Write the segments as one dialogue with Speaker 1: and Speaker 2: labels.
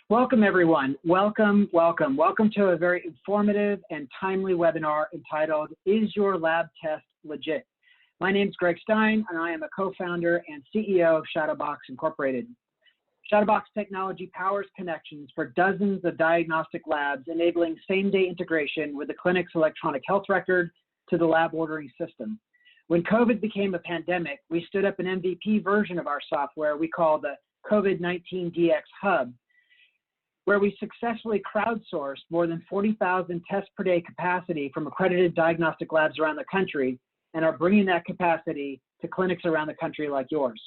Speaker 1: Welcome, everyone. Welcome to a very informative and timely webinar entitled, Is Your Lab Test Legit? My name is Greg Stein, and I am a co-founder and CEO of Shadowbox Incorporated. Shadowbox technology powers connections for dozens of diagnostic labs, enabling same-day integration with the clinic's electronic health record to the lab ordering system. When COVID became a pandemic, we stood up an MVP version of our software we call the COVID-19 DX Hub, where we successfully crowdsourced more than 40,000 tests per day capacity from accredited diagnostic labs around the country and are bringing that capacity to clinics around the country like yours.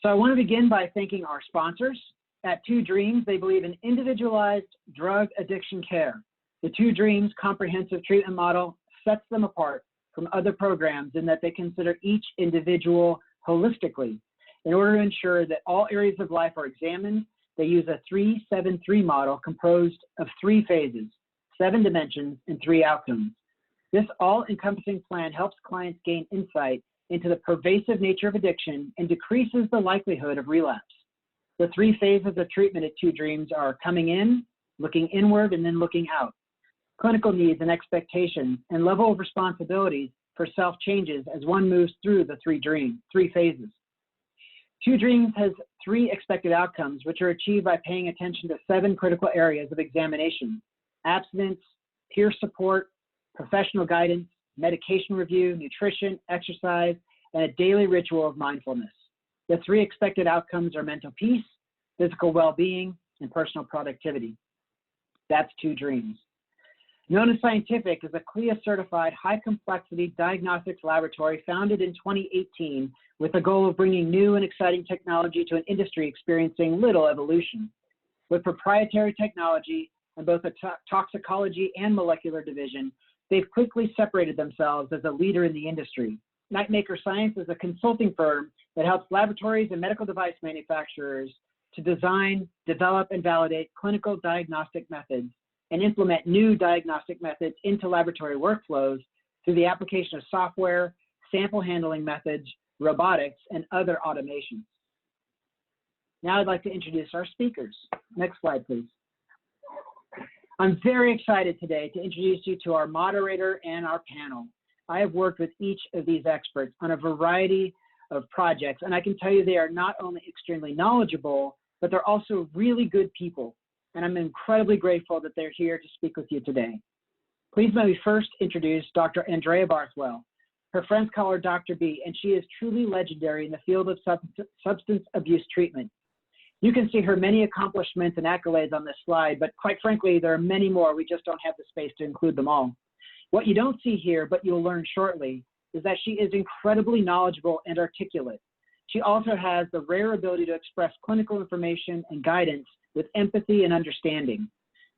Speaker 1: So I want to begin by thanking our sponsors. At Two Dreams, they believe in individualized drug addiction care. The Two Dreams comprehensive treatment model sets them apart from other programs in that they consider each individual holistically. In order to ensure that all areas of life are examined, they use a 3-7-3 model composed of 3 phases, 7 dimensions, and 3 outcomes. This all-encompassing plan helps clients gain insight into the pervasive nature of addiction and decreases the likelihood of relapse. The 3 phases of treatment at Two Dreams are coming in, looking inward, and then looking out. Clinical needs and expectations and level of responsibilities for self changes as one moves through the 3 phases. Two Dreams has 3 expected outcomes, which are achieved by paying attention to 7 critical areas of examination: abstinence, peer support, professional guidance, medication review, nutrition, exercise, and a daily ritual of mindfulness. The 3 expected outcomes are mental peace, physical well-being, and personal productivity. That's Two Dreams. Nona Scientific is a CLIA-certified high-complexity diagnostics laboratory founded in 2018 with the goal of bringing new and exciting technology to an industry experiencing little evolution. With proprietary technology and both a toxicology and molecular division, they've quickly separated themselves as a leader in the industry. Nightmaker Science is a consulting firm that helps laboratories and medical device manufacturers to design, develop, and validate clinical diagnostic methods and implement new diagnostic methods into laboratory workflows through the application of software, sample handling methods, robotics, and other automations. Now I'd like to introduce our speakers. Next slide, please. I'm very excited today to introduce you to our moderator and our panel. I have worked with each of these experts on a variety of projects, and I can tell you they are not only extremely knowledgeable, but they're also really good people. And I'm incredibly grateful that they're here to speak with you today. Please let me first introduce Dr. Andrea Barthwell. Her friends call her Dr. B, and she is truly legendary in the field of substance abuse treatment. You can see her many accomplishments and accolades on this slide, but quite frankly, there are many more. We just don't have the space to include them all. What you don't see here, but you'll learn shortly, is that she is incredibly knowledgeable and articulate. She also has the rare ability to express clinical information and guidance with empathy and understanding.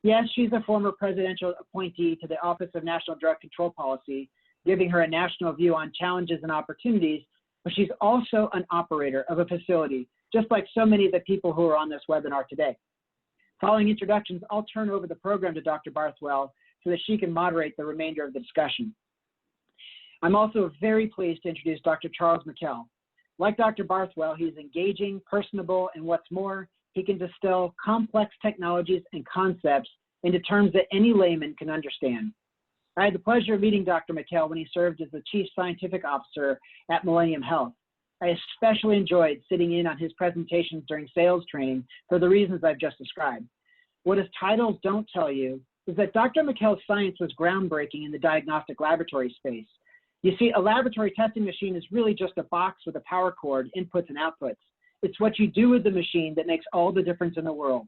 Speaker 1: Yes, she's a former presidential appointee to the Office of National Drug Control Policy, giving her a national view on challenges and opportunities, but she's also an operator of a facility, just like so many of the people who are on this webinar today. Following introductions, I'll turn over the program to Dr. Barthwell so that she can moderate the remainder of the discussion. I'm also very pleased to introduce Dr. Charles Mikel. Like Dr. Barthwell, he's engaging, personable, and what's more, he can distill complex technologies and concepts into terms that any layman can understand. I had the pleasure of meeting Dr. Mikel when he served as the Chief Scientific Officer at Millennium Health. I especially enjoyed sitting in on his presentations during sales training for the reasons I've just described. What his titles don't tell you is that Dr. Mikel's science was groundbreaking in the diagnostic laboratory space. You see, a laboratory testing machine is really just a box with a power cord, inputs and outputs. It's what you do with the machine that makes all the difference in the world.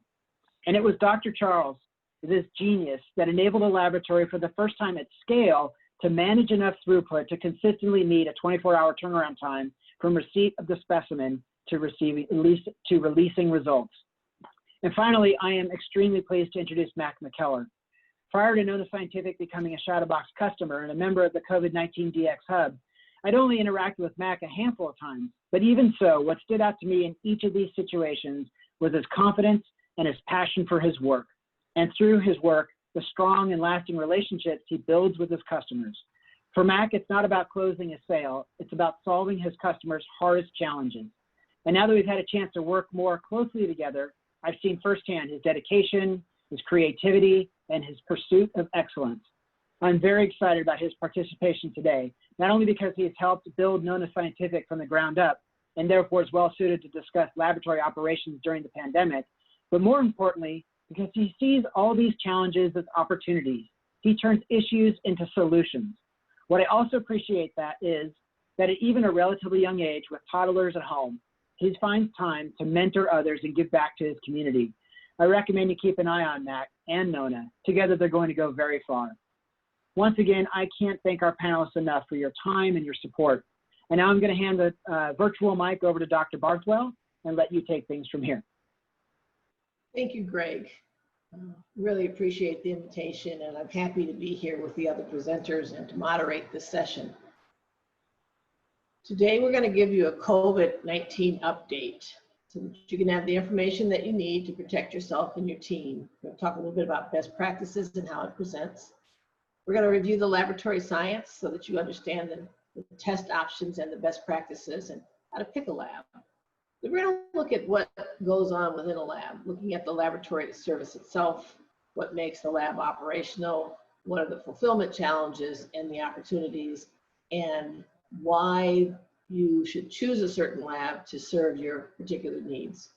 Speaker 1: And it was Dr. Charles, this genius, that enabled a laboratory for the first time at scale to manage enough throughput to consistently meet a 24-hour turnaround time from receipt of the specimen to releasing results. And finally, I am extremely pleased to introduce McKellar. Prior to Nona Scientific becoming a Shadowbox customer and a member of the COVID-19 DX Hub, I'd only interacted with Mac a handful of times, but even so, what stood out to me in each of these situations was his confidence and his passion for his work. And through his work, the strong and lasting relationships he builds with his customers. For Mac, it's not about closing a sale, it's about solving his customers' hardest challenges. And now that we've had a chance to work more closely together, I've seen firsthand his dedication, his creativity, and his pursuit of excellence. I'm very excited about his participation today, not only because he has helped build Nona Scientific from the ground up, and therefore is well suited to discuss laboratory operations during the pandemic, but more importantly, because he sees all these challenges as opportunities. He turns issues into solutions. What I also appreciate is that at even a relatively young age with toddlers at home, he finds time to mentor others and give back to his community. I recommend you keep an eye on Mac and Nona. Together, they're going to go very far. Once again, I can't thank our panelists enough for your time and your support. And now I'm going to hand the virtual mic over to Dr. Barthwell and let you take things from here.
Speaker 2: Thank you, Greg. Really appreciate the invitation, and I'm happy to be here with the other presenters and to moderate this session. Today, we're going to give you a COVID-19 update so that you can have the information that you need to protect yourself and your team. We're going to talk a little bit about best practices and how it presents. We're going to review the laboratory science so that you understand the test options and the best practices and how to pick a lab. We're going to look at what goes on within a lab, looking at the laboratory service itself, what makes the lab operational, what are the fulfillment challenges and the opportunities, and why you should choose a certain lab to serve your particular needs.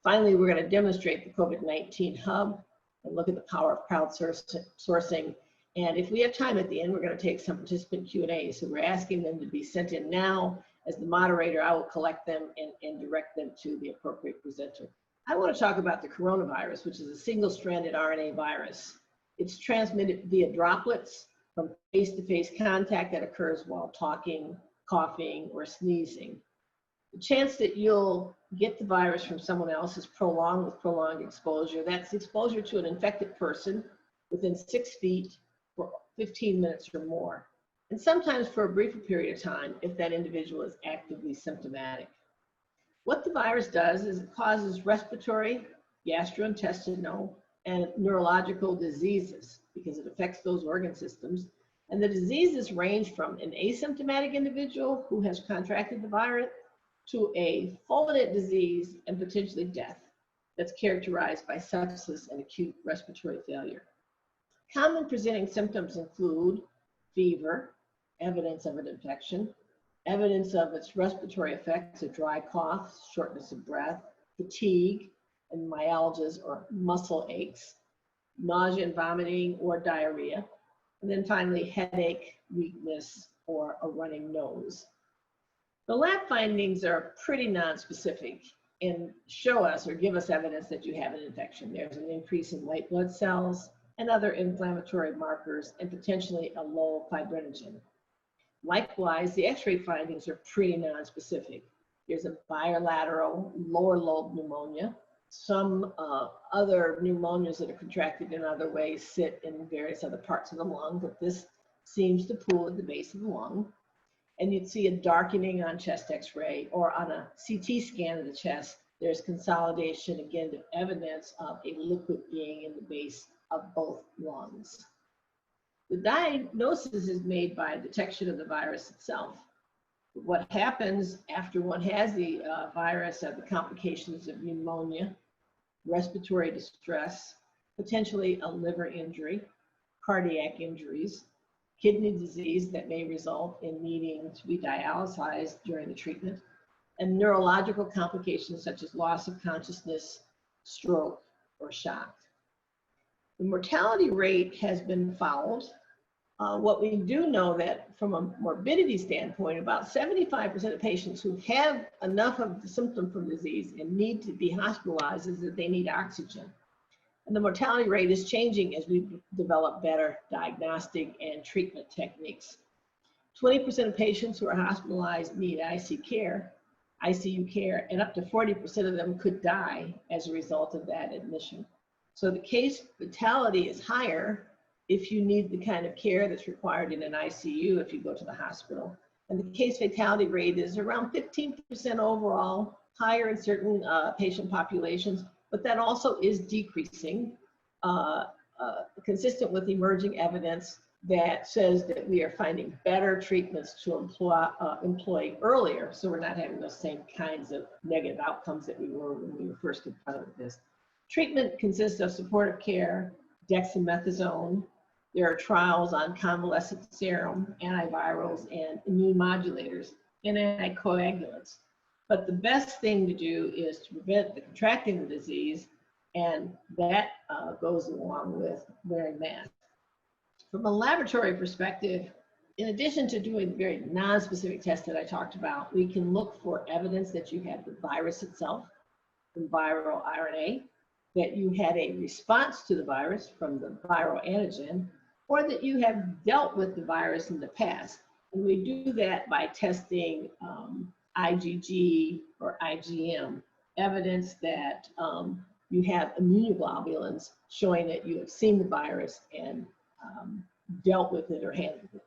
Speaker 2: Finally, we're going to demonstrate the COVID-19 hub and look at the power of crowdsourcing. And if we have time at the end, we're going to take some participant Q&A. So we're asking them to be sent in now. As the moderator, I will collect them and direct them to the appropriate presenter. I want to talk about the coronavirus, which is a single-stranded RNA virus. It's transmitted via droplets from face-to-face contact that occurs while talking, coughing, or sneezing. The chance that you'll get the virus from someone else is prolonged with prolonged exposure. That's exposure to an infected person within 6 feet for 15 minutes or more, and sometimes for a briefer period of time if that individual is actively symptomatic. What the virus does is it causes respiratory, gastrointestinal, and neurological diseases because it affects those organ systems. And the diseases range from an asymptomatic individual who has contracted the virus to a fulminant disease and potentially death that's characterized by sepsis and acute respiratory failure. Common presenting symptoms include fever, evidence of an infection, evidence of its respiratory effects, a dry cough, shortness of breath, fatigue, and myalgias or muscle aches, nausea and vomiting or diarrhea, and then finally headache, weakness, or a running nose. The lab findings are pretty nonspecific and show us or give us evidence that you have an infection. There's an increase in white blood cells and other inflammatory markers and potentially a low fibrinogen. Likewise, the X-ray findings are pretty nonspecific. There's a bilateral lower lobe pneumonia. Some other pneumonias that are contracted in other ways sit in various other parts of the lung, but this seems to pool at the base of the lung. And you'd see a darkening on chest X-ray, or on a CT scan of the chest, there's consolidation, again, of evidence of a liquid being in the base of both lungs. The diagnosis is made by detection of the virus itself. What happens after one has the virus are the complications of pneumonia, respiratory distress, potentially a liver injury, cardiac injuries, kidney disease that may result in needing to be dialysed during the treatment, and neurological complications such as loss of consciousness, stroke, or shock. The mortality rate has been followed. What we do know that from a morbidity standpoint, about 75% of patients who have enough of the symptom from disease and need to be hospitalized is that they need oxygen. And the mortality rate is changing as we develop better diagnostic and treatment techniques. 20% of patients who are hospitalized need ICU care, and up to 40% of them could die as a result of that admission. So the case fatality is higher if you need the kind of care that's required in an ICU if you go to the hospital. And the case fatality rate is around 15% overall, higher in certain patient populations, but that also is decreasing, consistent with emerging evidence that says that we are finding better treatments to employ earlier, so we're not having those same kinds of negative outcomes that we were when we were first confronted with this. Treatment consists of supportive care, dexamethasone. There are trials on convalescent serum, antivirals, and immune modulators, and anticoagulants. But the best thing to do is to prevent the contracting the disease, and that goes along with wearing masks. From a laboratory perspective, in addition to doing the very non-specific tests that I talked about, we can look for evidence that you have the virus itself, from viral RNA, that you had a response to the virus from the viral antigen, or that you have dealt with the virus in the past. And we do that by testing IgG or IgM, evidence that you have immunoglobulins showing that you have seen the virus and dealt with it or handled it.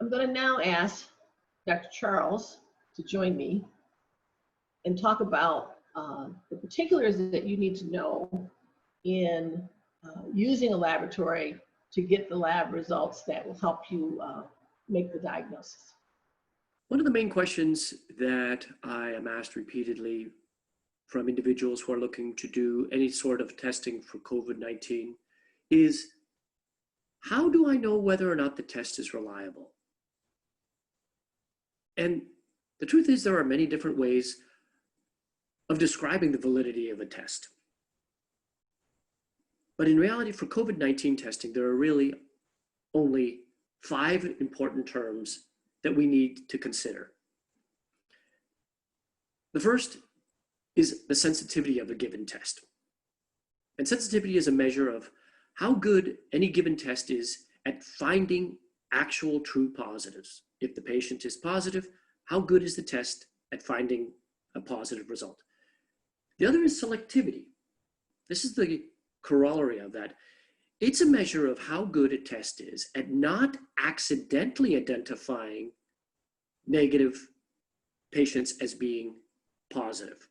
Speaker 2: I'm going to now ask Dr. Charles to join me and talk about the particulars that you need to know in using a laboratory to get the lab results that will help you make the diagnosis.
Speaker 3: One of the main questions that I am asked repeatedly from individuals who are looking to do any sort of testing for COVID-19 is, how do I know whether or not the test is reliable? And the truth is, there are many different ways of describing the validity of a test. But in reality, for COVID-19 testing, there are really only 5 important terms that we need to consider. The first is the sensitivity of a given test. And sensitivity is a measure of how good any given test is at finding actual true positives. If the patient is positive, how good is the test at finding a positive result? The other is selectivity. This is the corollary of that. It's a measure of how good a test is at not accidentally identifying negative patients as being positive.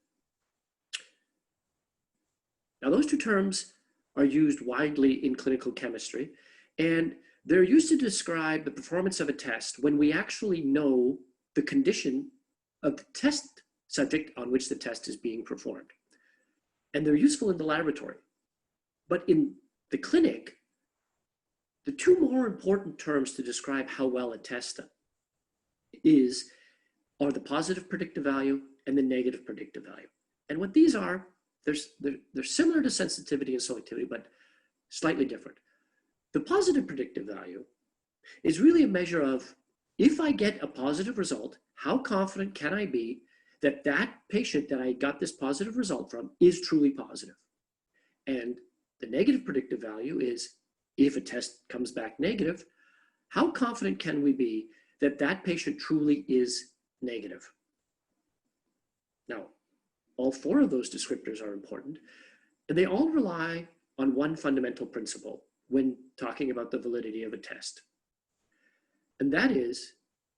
Speaker 3: Now, those 2 terms are used widely in clinical chemistry, and they're used to describe the performance of a test when we actually know the condition of the test subject on which the test is being performed. And they're useful in the laboratory. But in the clinic, the 2 more important terms to describe how well a test are the positive predictive value and the negative predictive value. And what these are, they're similar to sensitivity and selectivity, but slightly different. The positive predictive value is really a measure of, if I get a positive result, how confident can I be that that patient that I got this positive result from is truly positive? And the negative predictive value is, if a test comes back negative, how confident can we be that that patient truly is negative? Now, all 4 of those descriptors are important, and they all rely on one fundamental principle when talking about the validity of a test. And that is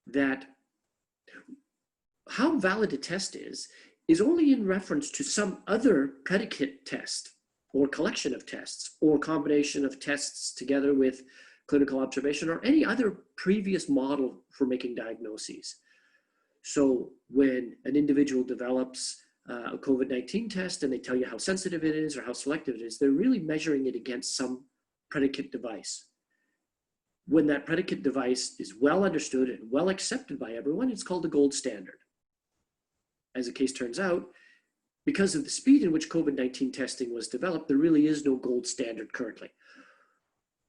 Speaker 3: that how valid a test is only in reference to some other predicate test or collection of tests or combination of tests together with clinical observation or any other previous model for making diagnoses. So when an individual develops a COVID-19 test and they tell you how sensitive it is or how selective it is, they're really measuring it against some predicate device. When that predicate device is well understood and well accepted by everyone, it's called the gold standard. As the case turns out, because of the speed in which COVID-19 testing was developed, there really is no gold standard currently.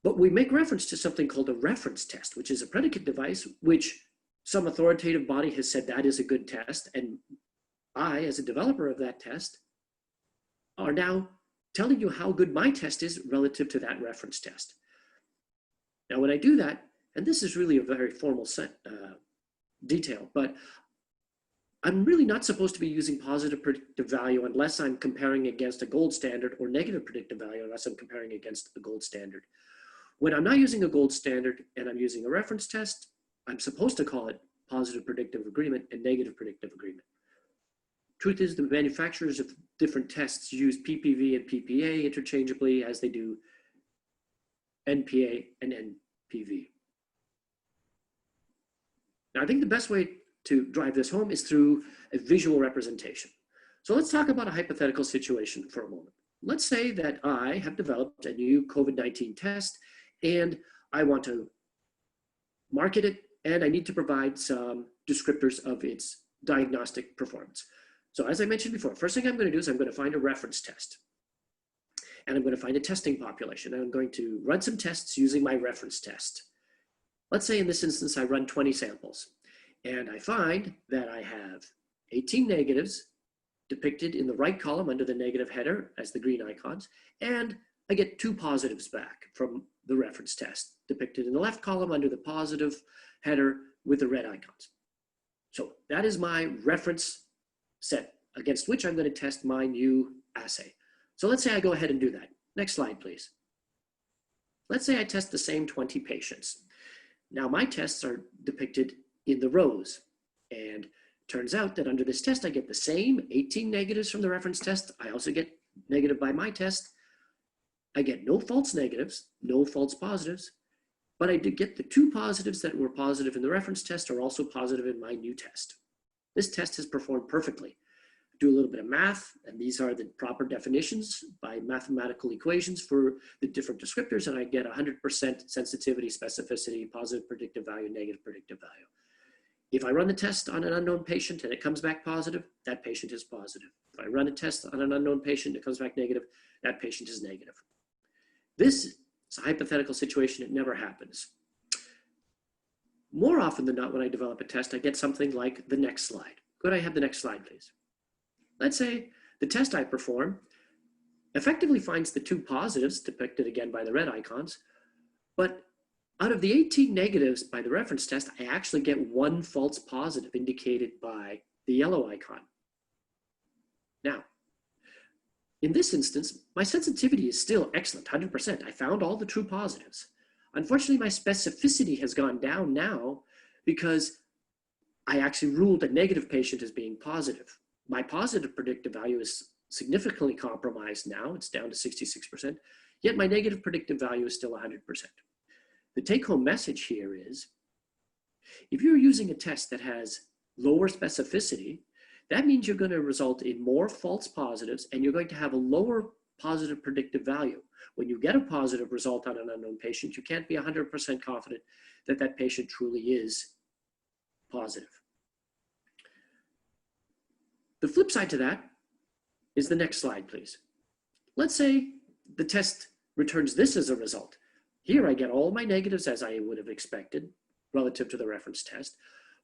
Speaker 3: But we make reference to something called a reference test, which is a predicate device, which some authoritative body has said that is a good test. And I, as a developer of that test, are now telling you how good my test is relative to that reference test. Now, when I do that, and this is really a very formal detail, but I'm really not supposed to be using positive predictive value unless I'm comparing against a gold standard, or negative predictive value unless I'm comparing against a gold standard. When I'm not using a gold standard and I'm using a reference test, I'm supposed to call it positive predictive agreement and negative predictive agreement. Truth is, the manufacturers of different tests use PPV and PPA interchangeably, as they do NPA and NPV. Now, I think the best way to drive this home is through a visual representation. So let's talk about a hypothetical situation for a moment. Let's say that I have developed a new COVID-19 test and I want to market it, and I need to provide some descriptors of its diagnostic performance. So as I mentioned before, first thing I'm going to do is I'm going to find a reference test. And I'm going to find a testing population. And I'm going to run some tests using my reference test. Let's say in this instance, I run 20 samples. And I find that I have 18 negatives depicted in the right column under the negative header as the green icons. And I get 2 positives back from the reference test depicted in the left column under the positive header with the red icons. So that is my reference set against which I'm going to test my new assay. So let's say I go ahead and do that. Next slide, please. Let's say I test the same 20 patients. Now my tests are depicted in the rows, and turns out that under this test I get the same 18 negatives from the reference test. I also get negative by my test. I get no false negatives, no false positives, but I did get the 2 positives that were positive in the reference test are also positive in my new test. This test has performed perfectly. Do a little bit of math, and these are the proper definitions by mathematical equations for the different descriptors, and I get 100% sensitivity, specificity, positive predictive value, negative predictive value. If I run the test on an unknown patient and it comes back positive, that patient is positive. If I run a test on an unknown patient and it comes back negative, that patient is negative. This is a hypothetical situation. It never happens. More often than not, when I develop a test, I get something like the next slide. Could I have the next slide, please? Let's say the test I perform effectively finds the 2 positives depicted again by the red icons, but out of the 18 negatives by the reference test, I actually get 1 false positive indicated by the yellow icon. Now, in this instance, my sensitivity is still excellent, 100%. I found all the true positives. Unfortunately, my specificity has gone down now because I actually ruled a negative patient as being positive. My positive predictive value is significantly compromised now. It's down to 66%, yet my negative predictive value is still 100%. The take-home message here is, if you're using a test that has lower specificity, that means you're going to result in more false positives and you're going to have a lower positive predictive value. When you get a positive result on an unknown patient, you can't be 100% confident that that patient truly is positive. The flip side to that is the next slide, please. Let's say the test returns this as a result. Here I get all my negatives as I would have expected relative to the reference test,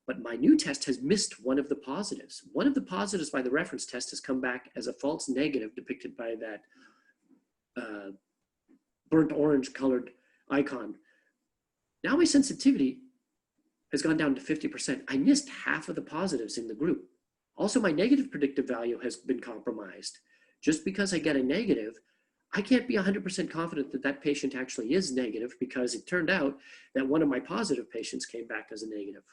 Speaker 3: but my new test has missed one of the positives. One of the positives by the reference test has come back as a false negative depicted by that burnt orange colored icon. Now my sensitivity has gone down to 50%. I missed half of the positives in the group. Also, my negative predictive value has been compromised. Just because I get a negative, I can't be 100% confident that that patient actually is negative because it turned out that one of my positive patients came back as a negative.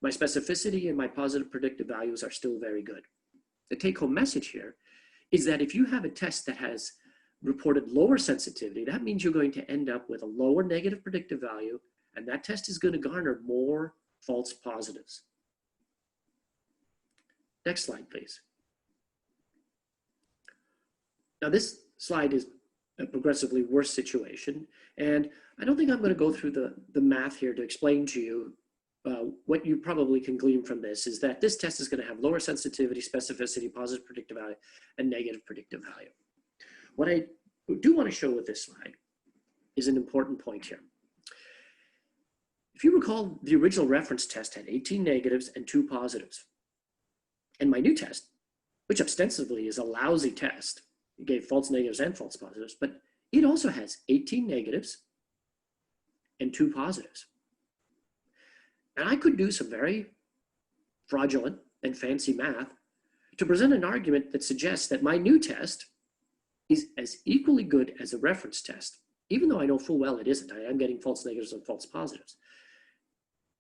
Speaker 3: My specificity and my positive predictive values are still very good. The take-home message here is that if you have a test that has reported lower sensitivity, that means you're going to end up with a lower negative predictive value, and that test is going to garner more false positives. Next slide, please. Now this slide is a progressively worse situation, and I don't think I'm going to go through the math here to explain to you what you probably can glean from this is that this test is going to have lower sensitivity, specificity, positive predictive value, and negative predictive value. What I do want to show with this slide is an important point here. If you recall, the original reference test had 18 negatives and 2 positives. And my new test, which ostensibly is a lousy test, it gave false negatives and false positives, but it also has 18 negatives and 2 positives. And I could do some very fraudulent and fancy math to present an argument that suggests that my new test is as equally good as a reference test, even though I know full well it isn't. I am getting false negatives and false positives.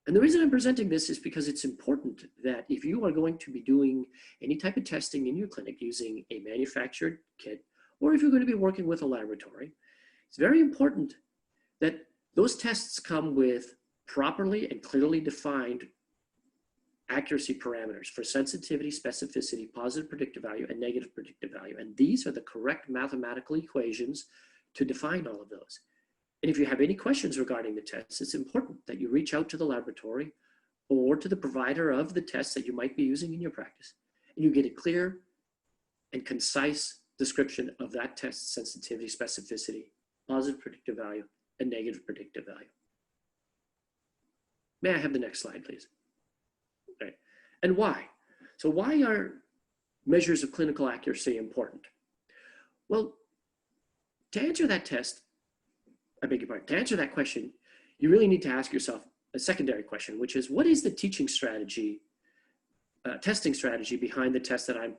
Speaker 3: And the reason I'm presenting this is because it's important that if you are going to be doing any type of testing in your clinic using a manufactured kit, or if you're going to be working with a laboratory, it's very important that those tests come with properly and clearly defined accuracy parameters for sensitivity, specificity, positive predictive value, and negative predictive value. And these are the correct mathematical equations to define all of those. And if you have any questions regarding the tests, it's important that you reach out to the laboratory or to the provider of the tests that you might be using in your practice, and you get a clear and concise description of that test's sensitivity, specificity, positive predictive value, and negative predictive value. May I have the next slide, please? Okay. And why? So why are measures of clinical accuracy important? Well, to answer that to answer that question, you really need to ask yourself a secondary question, which is, what is the teaching strategy, testing strategy behind the test that I'm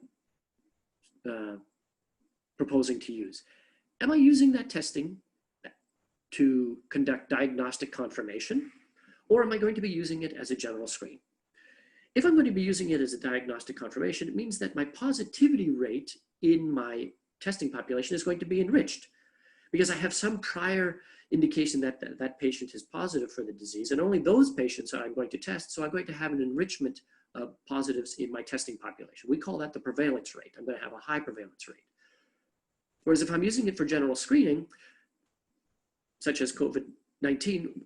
Speaker 3: proposing to use? Am I using that testing to conduct diagnostic confirmation, or am I going to be using it as a general screen? If I'm going to be using it as a diagnostic confirmation, it means that my positivity rate in my testing population is going to be enriched because I have some prior indication that that patient is positive for the disease, and only those patients I'm going to test. So I'm going to have an enrichment of positives in my testing population. We call that the prevalence rate. I'm going to have a high prevalence rate. Whereas if I'm using it for general screening, such as COVID-19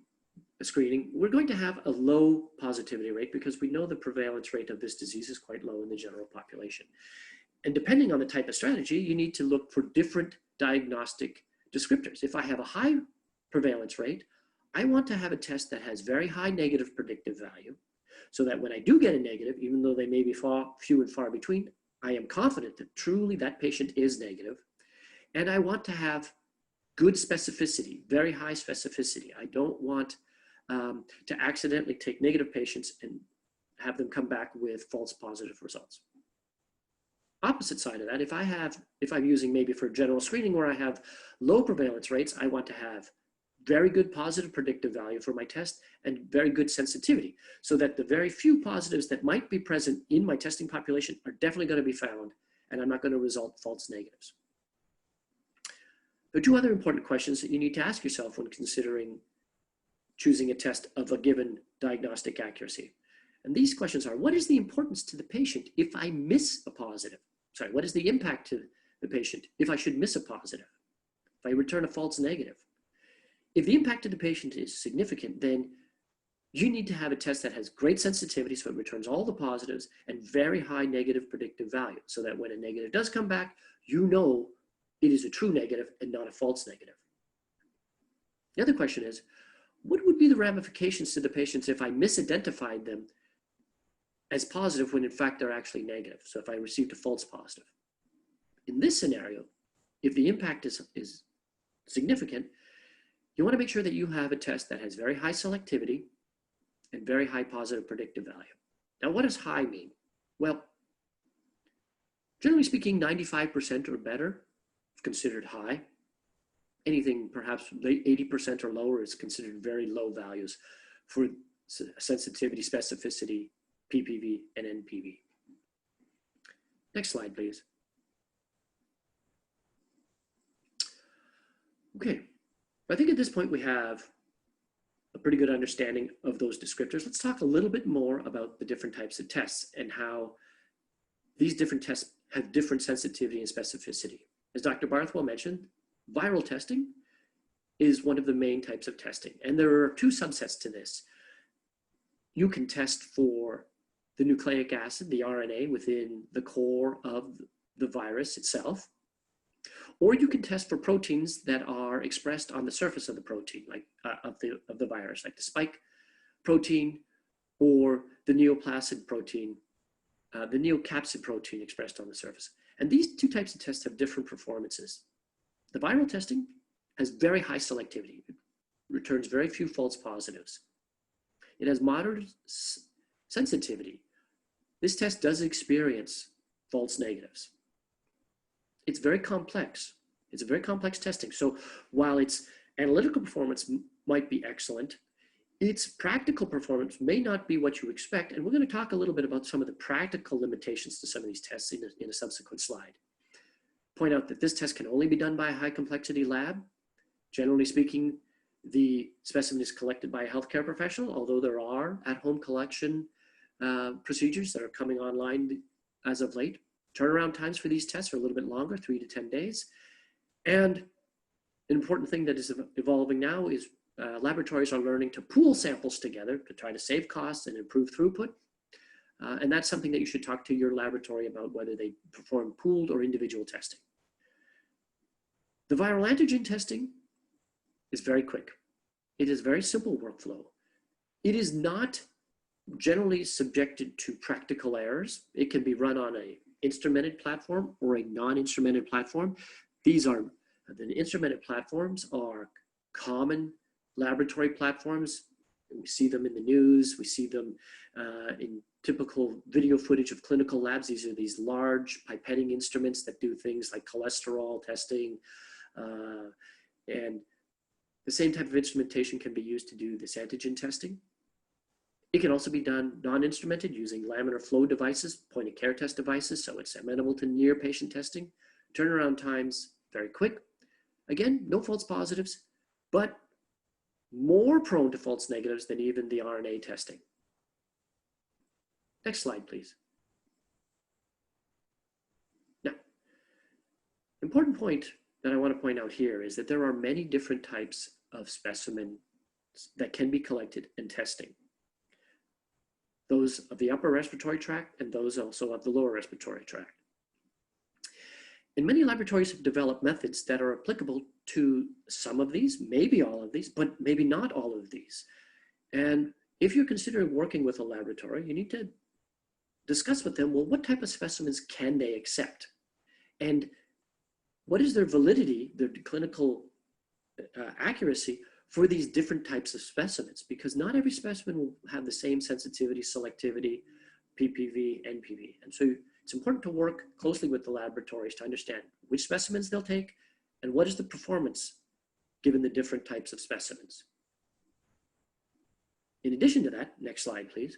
Speaker 3: screening, we're going to have a low positivity rate because we know the prevalence rate of this disease is quite low in the general population. And depending on the type of strategy, you need to look for different diagnostic descriptors. If I have a high prevalence rate, I want to have a test that has very high negative predictive value, so that when I do get a negative, even though they may be few and far between, I am confident that truly that patient is negative. And I want to have good specificity, very high specificity. I don't want to accidentally take negative patients and have them come back with false positive results. Opposite side of that, if I'm using maybe for general screening where I have low prevalence rates, I want to have very good positive predictive value for my test and very good sensitivity, so that the very few positives that might be present in my testing population are definitely going to be found, and I'm not going to result false negatives. There are two other important questions that you need to ask yourself when considering choosing a test of a given diagnostic accuracy. And these questions are, what is the importance to the patient if I miss a positive? Sorry, what is the impact to the patient if I should miss a positive? If I return a false negative? If the impact to the patient is significant, then you need to have a test that has great sensitivity, so it returns all the positives, and very high negative predictive value, so that when a negative does come back, you know it is a true negative and not a false negative. The other question is, what would be the ramifications to the patients if I misidentified them as positive when in fact they're actually negative? So if I received a false positive. In this scenario, if the impact is significant, you want to make sure that you have a test that has very high selectivity and very high positive predictive value. Now, what does high mean? Well, generally speaking, 95% or better is considered high. Anything perhaps 80% or lower is considered very low values for sensitivity, specificity, PPV, and NPV. Next slide, please. Okay, I think at this point we have a pretty good understanding of those descriptors. Let's talk a little bit more about the different types of tests and how these different tests have different sensitivity and specificity. As Dr. Barthwell mentioned, viral testing is one of the main types of testing, and there are two subsets to this. You can test for the nucleic acid, the RNA, within the core of the virus itself, or you can test for proteins that are expressed on the surface of the protein, like of the virus, like the spike protein or the neoplassid protein, the neocapsid protein expressed on the surface. And these two types of tests have different performances. The viral testing has very high selectivity. It returns very few false positives. It has moderate sensitivity. This test does experience false negatives. It's very complex. It's a very complex testing. So while its analytical performance might be excellent, its practical performance may not be what you expect. And we're going to talk a little bit about some of the practical limitations to some of these tests in a subsequent slide. Point out that this test can only be done by a high complexity lab. Generally speaking, the specimen is collected by a healthcare professional, although there are at-home collection procedures that are coming online as of late. Turnaround times for these tests are a little bit longer, 3 to 10 days. And an important thing that is evolving now is laboratories are learning to pool samples together to try to save costs and improve throughput. And that's something that you should talk to your laboratory about, whether they perform pooled or individual testing. The viral antigen testing is very quick. It is a very simple workflow. It is not generally subjected to practical errors. It can be run on an instrumented platform or a non-instrumented platform. The instrumented platforms are common laboratory platforms. We see them in the news. We see them in typical video footage of clinical labs. These are these large pipetting instruments that do things like cholesterol testing. And the same type of instrumentation can be used to do this antigen testing. It can also be done non-instrumented using laminar flow devices, point of care test devices, so it's amenable to near patient testing. Turnaround times, very quick. Again, no false positives, but more prone to false negatives than even the RNA testing. Next slide, please. Now, important point that I want to point out here is that there are many different types of specimens that can be collected in testing. Those of the upper respiratory tract and those also of the lower respiratory tract. And many laboratories have developed methods that are applicable to some of these, maybe all of these, but maybe not all of these. And if you're considering working with a laboratory, you need to discuss with them, well, what type of specimens can they accept? And what is their validity, their clinical accuracy for these different types of specimens? Because not every specimen will have the same sensitivity, selectivity, PPV, NPV. And so it's important to work closely with the laboratories to understand which specimens they'll take and what is the performance given the different types of specimens. In addition to that, next slide, please.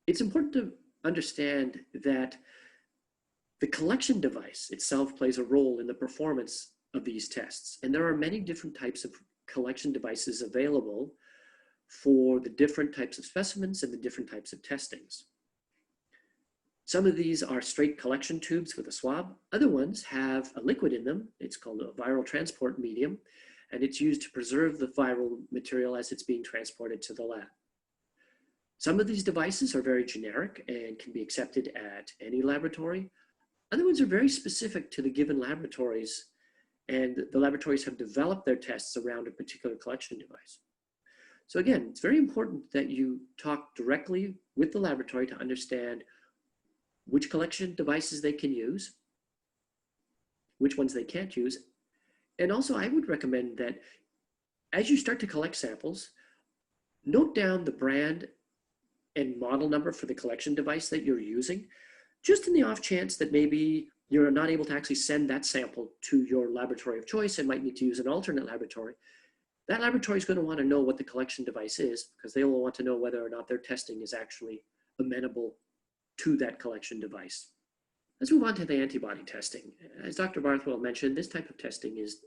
Speaker 3: It's important to understand that the collection device itself plays a role in the performance of these tests. And there are many different types of collection devices available for the different types of specimens and the different types of testings. Some of these are straight collection tubes with a swab. Other ones have a liquid in them. It's called a viral transport medium, and it's used to preserve the viral material as it's being transported to the lab. Some of these devices are very generic and can be accepted at any laboratory. Other ones are very specific to the given laboratories, and the laboratories have developed their tests around a particular collection device. So again, it's very important that you talk directly with the laboratory to understand which collection devices they can use, which ones they can't use. And also I would recommend that as you start to collect samples, note down the brand and model number for the collection device that you're using, just in the off chance that maybe you're not able to actually send that sample to your laboratory of choice and might need to use an alternate laboratory. That laboratory is going to want to know what the collection device is, because they will want to know whether or not their testing is actually amenable to that collection device. Let's move on to the antibody testing. As Dr. Barthwell mentioned, this type of testing is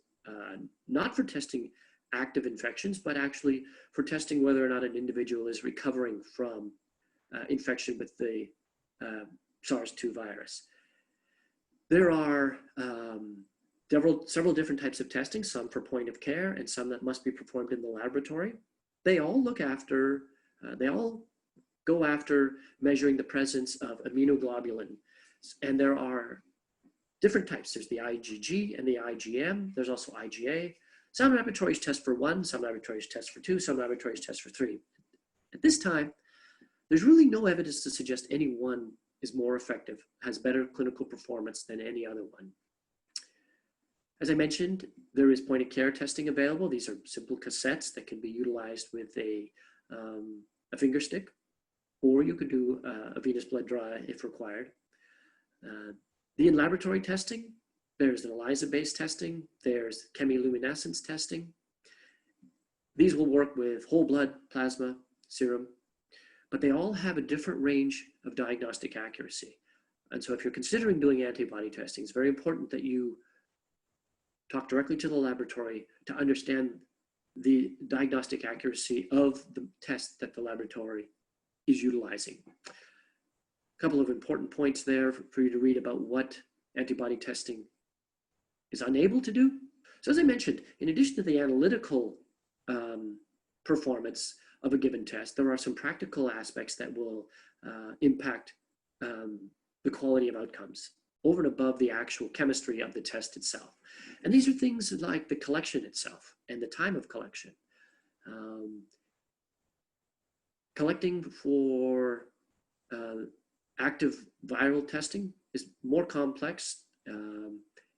Speaker 3: not for testing active infections, but actually for testing whether or not an individual is recovering from infection with the SARS-2 virus. There are several different types of testing, some for point of care and some that must be performed in the laboratory. They all go after measuring the presence of immunoglobulin. And there are different types. There's the IgG and the IgM. There's also IgA. Some laboratories test for 1, some laboratories test for 2, some laboratories test for 3. At this time, there's really no evidence to suggest any one is more effective, has better clinical performance than any other one. As I mentioned, there is point of care testing available. These are simple cassettes that can be utilized with a finger stick, or you could do a venous blood draw if required. The in-laboratory testing, there's an ELISA-based testing, there's chemiluminescence testing. These will work with whole blood, plasma, serum, but they all have a different range of diagnostic accuracy. And so if you're considering doing antibody testing, it's very important that you talk directly to the laboratory to understand the diagnostic accuracy of the test that the laboratory is utilizing. A couple of important points there for you to read about what antibody testing is unable to do. So as I mentioned, in addition to the analytical performance of a given test, there are some practical aspects that will impact the quality of outcomes over and above the actual chemistry of the test itself. And these are things like the collection itself and the time of collection. Collecting for active viral testing is more complex,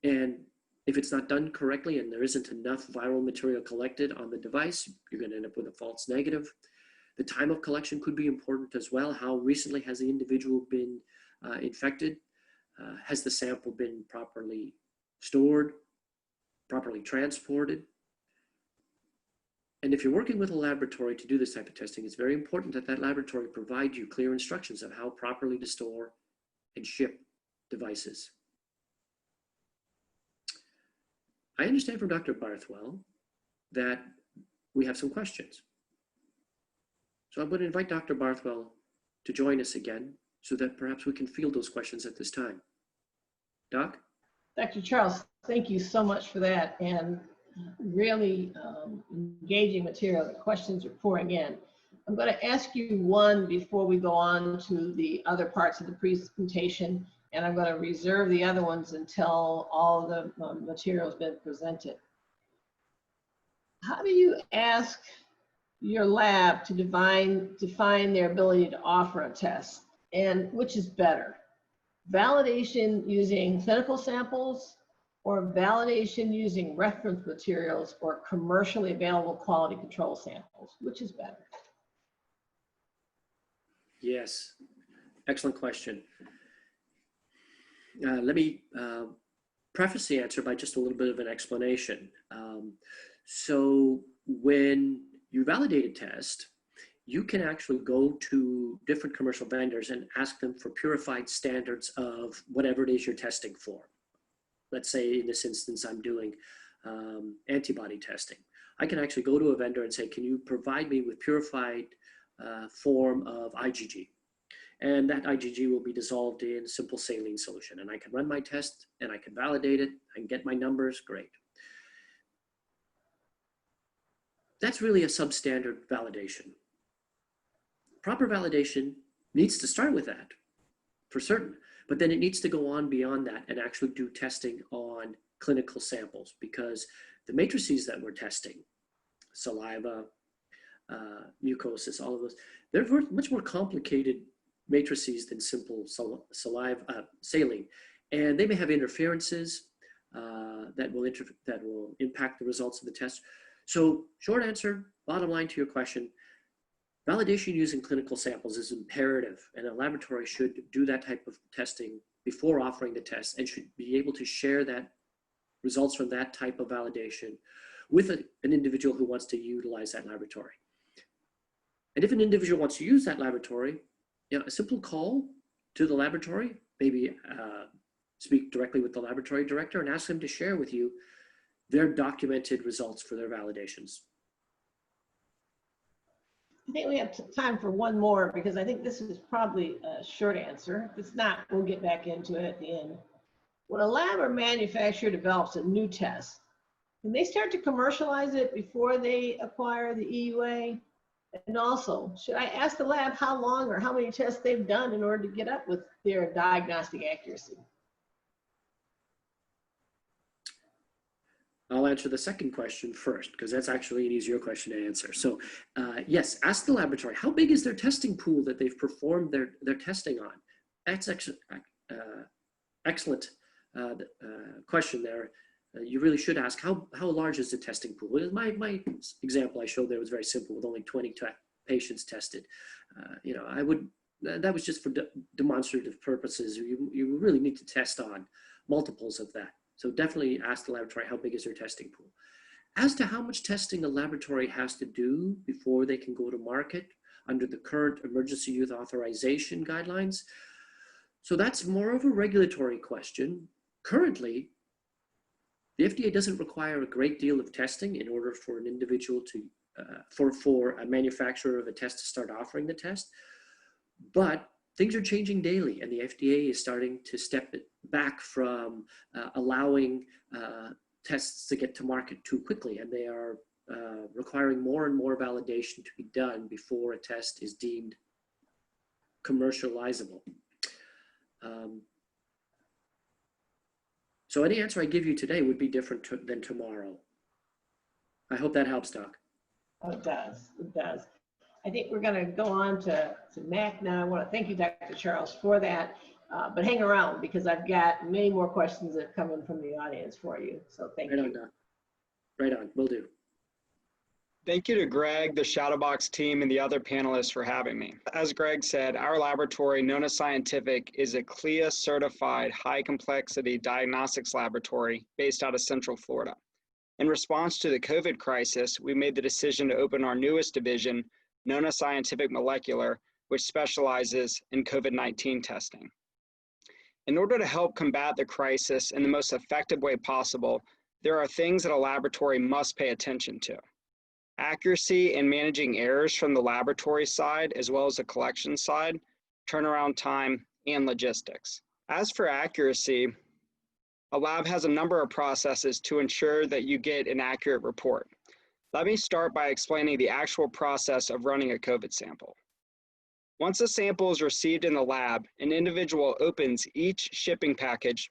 Speaker 3: and if it's not done correctly and there isn't enough viral material collected on the device, you're going to end up with a false negative. The time of collection could be important as well. How recently has the individual been infected? Has the sample been properly stored, properly transported? And if you're working with a laboratory to do this type of testing, it's very important that that laboratory provide you clear instructions of how properly to store and ship devices. I understand from Dr. Barthwell that we have some questions. So I'm going to invite Dr. Barthwell to join us again so that perhaps we can field those questions at this time. Doc?
Speaker 2: Dr. Charles, thank you so much for that, and really engaging material. The questions are pouring in. I'm going to ask you one before we go on to the other parts of the presentation, and I'm going to reserve the other ones until all the material has been presented. How do you ask your lab to define their ability to offer a test, and which is better? Validation using clinical samples or validation using reference materials or commercially available quality control samples? Which is better?
Speaker 3: Yes, excellent question. Let me preface the answer by just a little bit of an explanation. So when you validate a test, you can actually go to different commercial vendors and ask them for purified standards of whatever it is you're testing for. Let's say in this instance, I'm doing antibody testing. I can actually go to a vendor and say, can you provide me with purified form of IgG? And that IgG will be dissolved in simple saline solution. And I can run my test and I can validate it. I can get my numbers, great. That's really a substandard validation. Proper validation needs to start with that, for certain, but then it needs to go on beyond that and actually do testing on clinical samples, because the matrices that we're testing, saliva, mucosis, all of those, they're much more complicated matrices than simple saliva, saline, and they may have interferences that will impact the results of the test. So short answer, bottom line to your question, validation using clinical samples is imperative, and a laboratory should do that type of testing before offering the test and should be able to share that results from that type of validation with an individual who wants to utilize that laboratory. And if an individual wants to use that laboratory, a simple call to the laboratory, maybe speak directly with the laboratory director and ask them to share with you their documented results for their validations.
Speaker 2: I think we have time for one more, because I think this is probably a short answer. If it's not, we'll get back into it at the end. When a lab or manufacturer develops a new test, can they start to commercialize it before they acquire the EUA? And also, should I ask the lab how long or how many tests they've done in order to get up with their diagnostic accuracy?
Speaker 3: I'll answer the second question first, because that's actually an easier question to answer. So yes, ask the laboratory, how big is their testing pool that they've performed their testing on? That's excellent question there. You really should ask, how large is the testing pool? My example I showed there was very simple, with only 20 patients tested. That was just for demonstrative purposes. You really need to test on multiples of that. So definitely ask the laboratory, how big is their testing pool? As to how much testing a laboratory has to do before they can go to market under the current emergency use authorization guidelines, so that's more of a regulatory question. Currently, The FDA doesn't require a great deal of testing in order for an individual to, for a manufacturer of a test to start offering the test, but things are changing daily, and the FDA is starting to step back from allowing tests to get to market too quickly, and they are requiring more and more validation to be done before a test is deemed commercializable. So any answer I give you today would be different than tomorrow. I hope that helps, Doc.
Speaker 2: Oh, it does. It does. I think we're going to go on to Mac now. I want to thank you, Dr. Charles, for that. But hang around, because I've got many more questions that come in from the audience for you. So thank you.
Speaker 3: Right on, Doc. Right on. Will do.
Speaker 4: Thank you to Greg, the Shadowbox team, and the other panelists for having me. As Greg said, our laboratory, Nona Scientific, is a CLIA-certified high-complexity diagnostics laboratory based out of Central Florida. In response to the COVID crisis, we made the decision to open our newest division, Nona Scientific Molecular, which specializes in COVID-19 testing. In order to help combat the crisis in the most effective way possible, there are things that a laboratory must pay attention to. Accuracy in managing errors from the laboratory side, as well as the collection side, turnaround time, and logistics. As for accuracy, a lab has a number of processes to ensure that you get an accurate report. Let me start by explaining the actual process of running a COVID sample. Once a sample is received in the lab, an individual opens each shipping package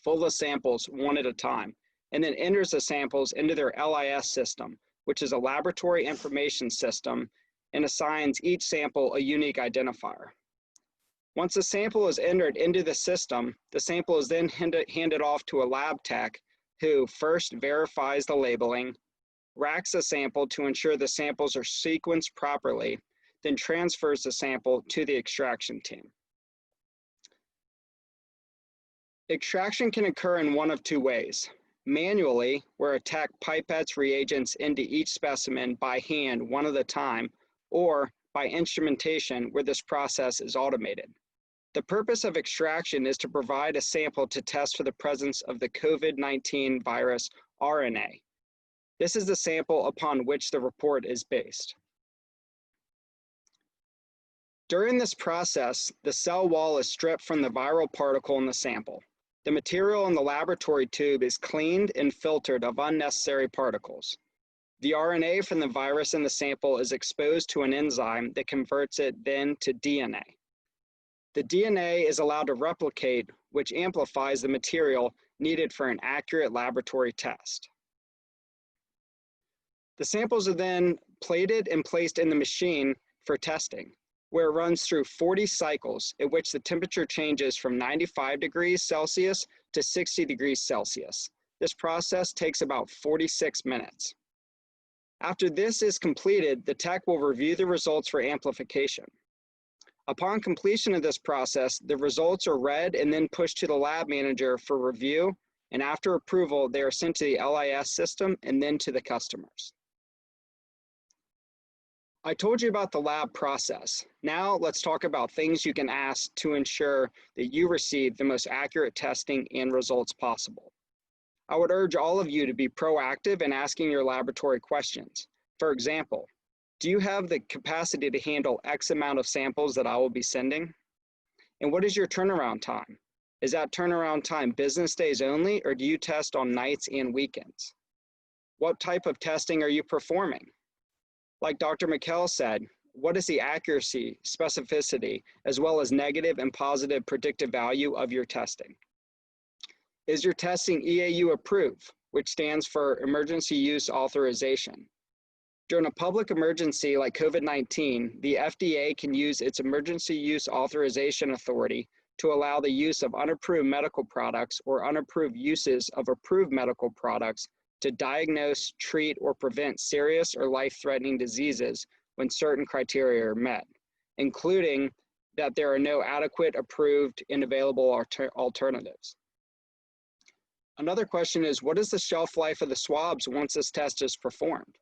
Speaker 4: full of samples one at a time, and then enters the samples into their LIS system, which is a laboratory information system, and assigns each sample a unique identifier. Once a sample is entered into the system, the sample is then handed off to a lab tech who first verifies the labeling, racks the sample to ensure the samples are sequenced properly, then transfers the sample to the extraction team. Extraction can occur in one of two ways. Manually, where a tech pipettes reagents into each specimen by hand one at a time, or by instrumentation, where this process is automated. The purpose of extraction is to provide a sample to test for the presence of the COVID-19 virus RNA. This is the sample upon which the report is based. During this process, the cell wall is stripped from the viral particle in the sample. The material in the laboratory tube is cleaned and filtered of unnecessary particles. The RNA from the virus in the sample is exposed to an enzyme that converts it then to DNA. The DNA is allowed to replicate, which amplifies the material needed for an accurate laboratory test. The samples are then plated and placed in the machine for testing, where it runs through 40 cycles at which the temperature changes from 95 degrees Celsius to 60 degrees Celsius. This process takes about 46 minutes. After this is completed, the tech will review the results for amplification. Upon completion of this process, the results are read and then pushed to the lab manager for review, and after approval, they are sent to the LIS system and then to the customers. I told you about the lab process. Now let's talk about things you can ask to ensure that you receive the most accurate testing and results possible. I would urge all of you to be proactive in asking your laboratory questions. For example, do you have the capacity to handle X amount of samples that I will be sending? And what is your turnaround time? Is that turnaround time business days only, or do you test on nights and weekends? What type of testing are you performing? Like Dr. Mikel said, what is the accuracy, specificity, as well as negative and positive predictive value of your testing? Is your testing EAU approved, which stands for Emergency Use Authorization? During a public emergency like COVID-19, the FDA can use its Emergency Use Authorization Authority to allow the use of unapproved medical products or unapproved uses of approved medical products to diagnose, treat, or prevent serious or life-threatening diseases when certain criteria are met, including that there are no adequate, approved, and available alternatives. Another question is, what is the shelf life of the swabs once this test is performed?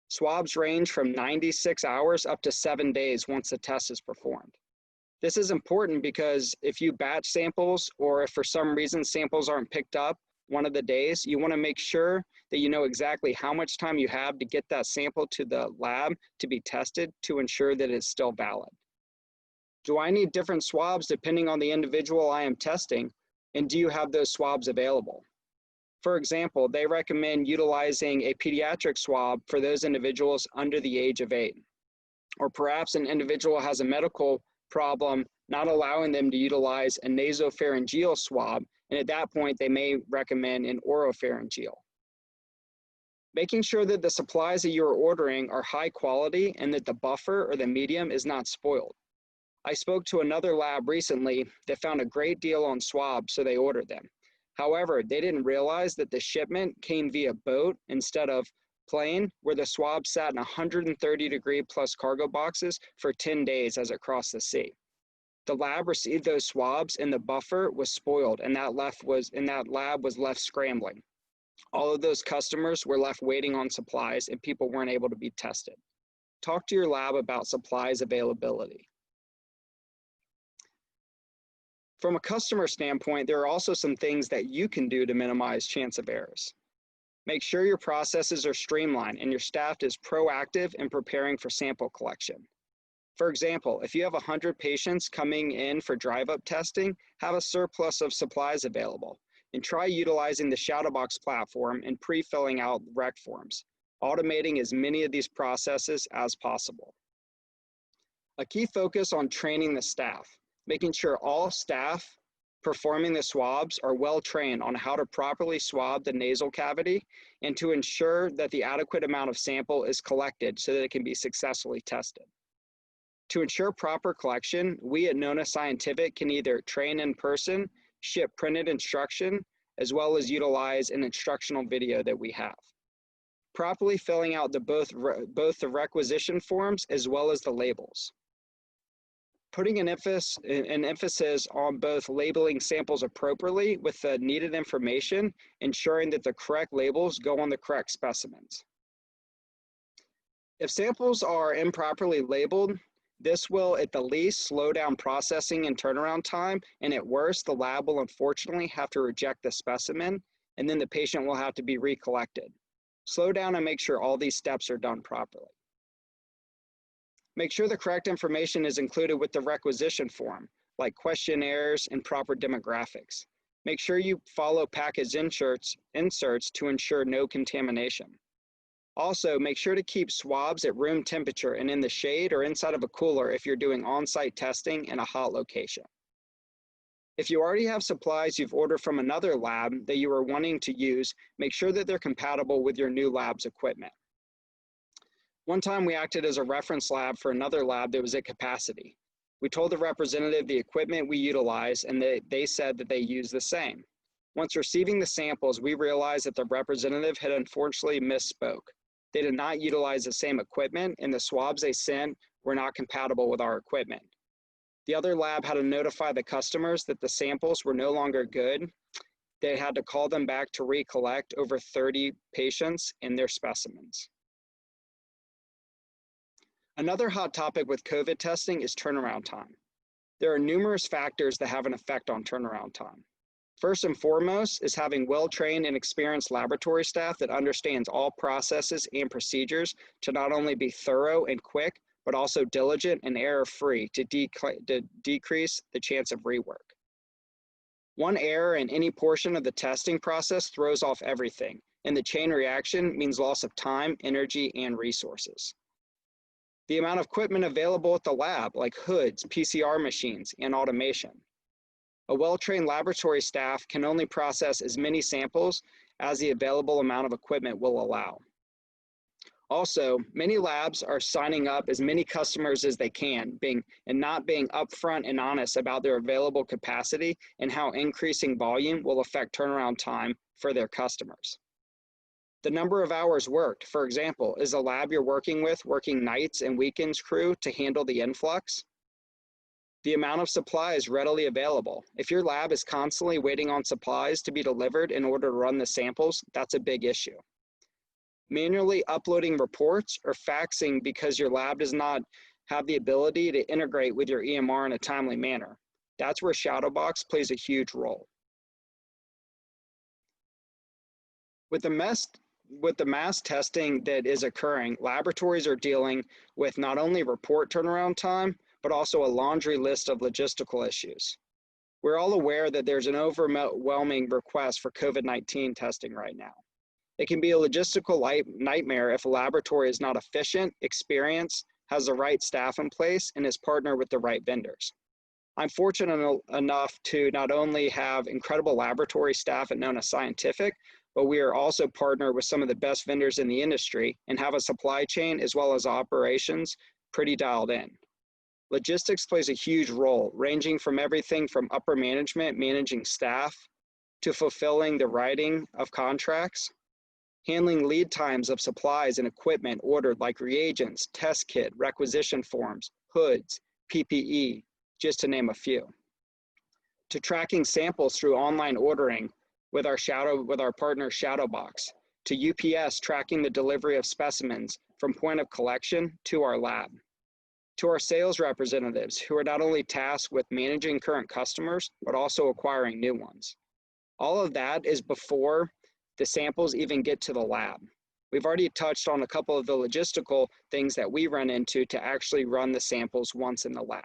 Speaker 4: Swabs range from 96 hours up to 7 days once the test is performed. This is important because if you batch samples, or if for some reason samples aren't picked up, one of the days, you want to make sure that you know exactly how much time you have to get that sample to the lab to be tested to ensure that it's still valid. Do I need different swabs depending on the individual I am testing? And do you have those swabs available? For example, they recommend utilizing a pediatric swab for those individuals under the age of 8. Or perhaps an individual has a medical problem not allowing them to utilize a nasopharyngeal swab, and at that point they may recommend an oropharyngeal. Making sure that the supplies that you're ordering are high quality and that the buffer or the medium is not spoiled. I spoke to another lab recently that found a great deal on swabs, so they ordered them. However, they didn't realize that the shipment came via boat instead of plane, where the swab sat in 130-degree plus cargo boxes for 10 days as it crossed the sea. The lab received those swabs and the buffer was spoiled, and that lab was left scrambling. All of those customers were left waiting on supplies and people weren't able to be tested. Talk to your lab about supplies availability. From a customer standpoint, there are also some things that you can do to minimize chance of errors. Make sure your processes are streamlined and your staff is proactive in preparing for sample collection. For example, if you have 100 patients coming in for drive-up testing, have a surplus of supplies available and try utilizing the Shadowbox platform and pre-filling out rec forms, automating as many of these processes as possible. A key focus on training the staff, making sure all staff performing the swabs are well trained on how to properly swab the nasal cavity and to ensure that the adequate amount of sample is collected so that it can be successfully tested. To ensure proper collection, we at Nona Scientific can either train in person, ship printed instruction, as well as utilize an instructional video that we have. Properly filling out both the requisition forms as well as the labels. Putting an emphasis on both labeling samples appropriately with the needed information, ensuring that the correct labels go on the correct specimens. If samples are improperly labeled, this will at the least slow down processing and turnaround time, and at worst, the lab will unfortunately have to reject the specimen, and then the patient will have to be recollected. Slow down and make sure all these steps are done properly. Make sure the correct information is included with the requisition form, like questionnaires and proper demographics. Make sure you follow package inserts to ensure no contamination. Also, make sure to keep swabs at room temperature and in the shade or inside of a cooler if you're doing on-site testing in a hot location. If you already have supplies you've ordered from another lab that you are wanting to use, make sure that they're compatible with your new lab's equipment. One time we acted as a reference lab for another lab that was at capacity. We told the representative the equipment we utilize and they said that they use the same. Once receiving the samples, we realized that the representative had unfortunately misspoke. They did not utilize the same equipment and the swabs they sent were not compatible with our equipment. The other lab had to notify the customers that the samples were no longer good. They had to call them back to recollect over 30 patients and their specimens. Another hot topic with COVID testing is turnaround time. There are numerous factors that have an effect on turnaround time. First and foremost is having well-trained and experienced laboratory staff that understands all processes and procedures to not only be thorough and quick, but also diligent and error-free to decrease the chance of rework. One error in any portion of the testing process throws off everything, and the chain reaction means loss of time, energy, and resources. The amount of equipment available at the lab, like hoods, PCR machines, and automation. A well-trained laboratory staff can only process as many samples as the available amount of equipment will allow. Also, many labs are signing up as many customers as they can, and not being upfront and honest about their available capacity and how increasing volume will affect turnaround time for their customers. The number of hours worked, for example, is the lab you're working with working nights and weekends crew to handle the influx? The amount of supplies readily available. If your lab is constantly waiting on supplies to be delivered in order to run the samples, that's a big issue. Manually uploading reports or faxing because your lab does not have the ability to integrate with your EMR in a timely manner. That's where Shadowbox plays a huge role. With the mass testing that is occurring, laboratories are dealing with not only report turnaround time, but also a laundry list of logistical issues. We're all aware that there's an overwhelming request for COVID-19 testing right now. It can be a logistical nightmare if a laboratory is not efficient, experienced, has the right staff in place, and is partnered with the right vendors. I'm fortunate enough to not only have incredible laboratory staff at Nona Scientific, but we are also partnered with some of the best vendors in the industry and have a supply chain as well as operations pretty dialed in. Logistics plays a huge role, ranging from everything from upper management, managing staff, to fulfilling the writing of contracts, handling lead times of supplies and equipment ordered like reagents, test kit, requisition forms, hoods, PPE, just to name a few, to tracking samples through online ordering with our partner Shadowbox, to UPS tracking the delivery of specimens from point of collection to our lab, to our sales representatives who are not only tasked with managing current customers, but also acquiring new ones. All of that is before the samples even get to the lab. We've already touched on a couple of the logistical things that we run into to actually run the samples once in the lab.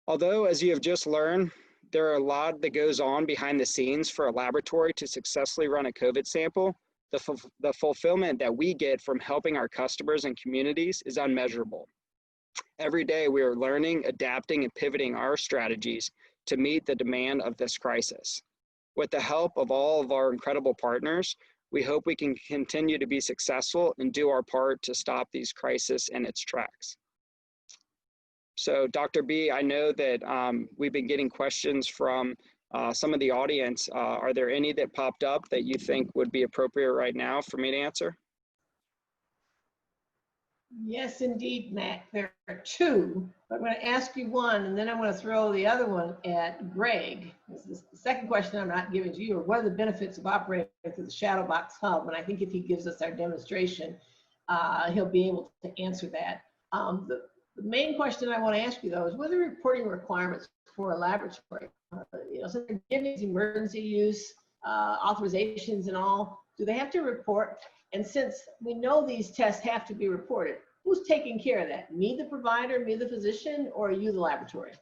Speaker 4: Although, as you have just learned, there are a lot that goes on behind the scenes for a laboratory to successfully run a COVID sample, the fulfillment that we get from helping our customers and communities is unmeasurable. Every day we are learning, adapting, and pivoting our strategies to meet the demand of this crisis. With the help of all of our incredible partners, we hope we can continue to be successful and do our part to stop these crises in its tracks. So Dr. B, I know that we've been getting questions from some of the audience. Are there any that popped up that you think would be appropriate right now for me to answer?
Speaker 2: Yes, indeed, Mac. There are two. I'm going to ask you one, and then I'm going to throw the other one at Greg. This is the second question I'm not giving to you. What are the benefits of operating through the Shadowbox Hub? And I think if he gives us our demonstration, he'll be able to answer that. The main question I want to ask you, though, is what are the reporting requirements for a laboratory? So they're giving these emergency use authorizations and all. Do they have to report? And since we know these tests have to be reported, who's taking care of that? Me, the provider, me, the physician, or you, the laboratory?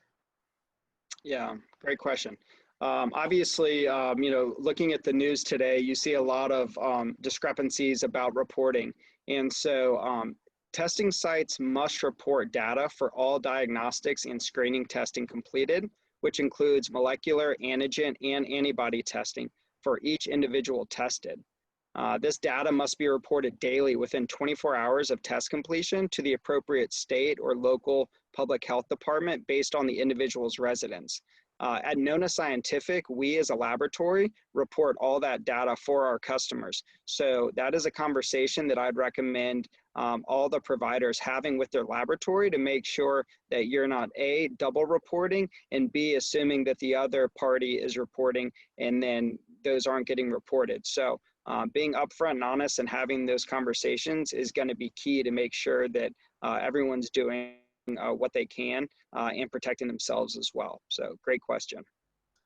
Speaker 4: Yeah, great question. Obviously, looking at the news today, you see a lot of discrepancies about reporting. And so testing sites must report data for all diagnostics and screening testing completed, which includes molecular, antigen, and antibody testing for each individual tested. This data must be reported daily within 24 hours of test completion to the appropriate state or local public health department based on the individual's residence. At Nona Scientific, we as a laboratory report all that data for our customers. So that is a conversation that I'd recommend all the providers having with their laboratory to make sure that you're not A, double reporting, and B, assuming that the other party is reporting and then those aren't getting reported. So being upfront and honest and having those conversations is going to be key to make sure that everyone's doing what they can and protecting themselves as well. So great question.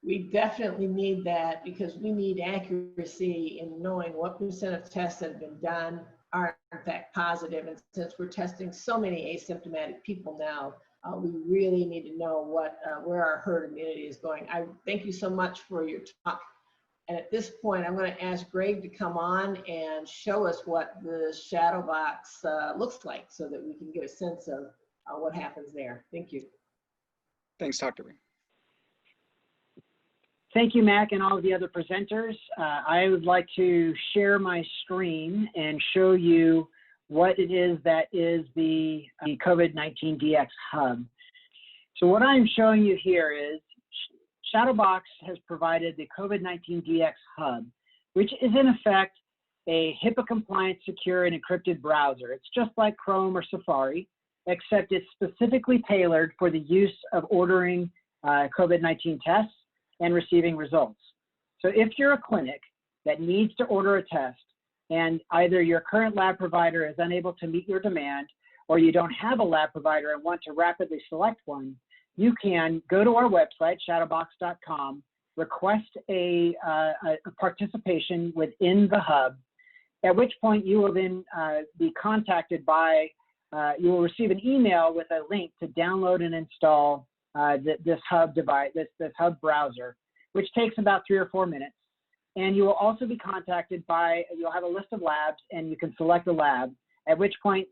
Speaker 2: We definitely need that because we need accuracy in knowing what % of tests that have been done are in fact positive. And since we're testing so many asymptomatic people now, we really need to know where our herd immunity is going. I thank you so much for your talk. And at this point, I'm going to ask Greg to come on and show us what the Shadowbox looks like so that we can get a sense of what happens there. Thank you.
Speaker 4: Thanks, Dr. B.
Speaker 1: Thank you, Mac, and all of the other presenters. I would like to share my screen and show you what it is that is the COVID-19 DX Hub. So what I'm showing you here is Shadowbox has provided the COVID-19 DX Hub, which is in effect a HIPAA-compliant, secure, and encrypted browser. It's just like Chrome or Safari, except it's specifically tailored for the use of ordering COVID-19 tests and receiving results. So if you're a clinic that needs to order a test and either your current lab provider is unable to meet your demand or you don't have a lab provider and want to rapidly select one, you can go to our website, shadowbox.com, request a participation within the hub, at which point you will then be contacted by, you will receive an email with a link to download and install this hub device, this hub browser, which takes about 3 or 4 minutes. And you will also be contacted by, you'll have a list of labs and you can select a lab, at which point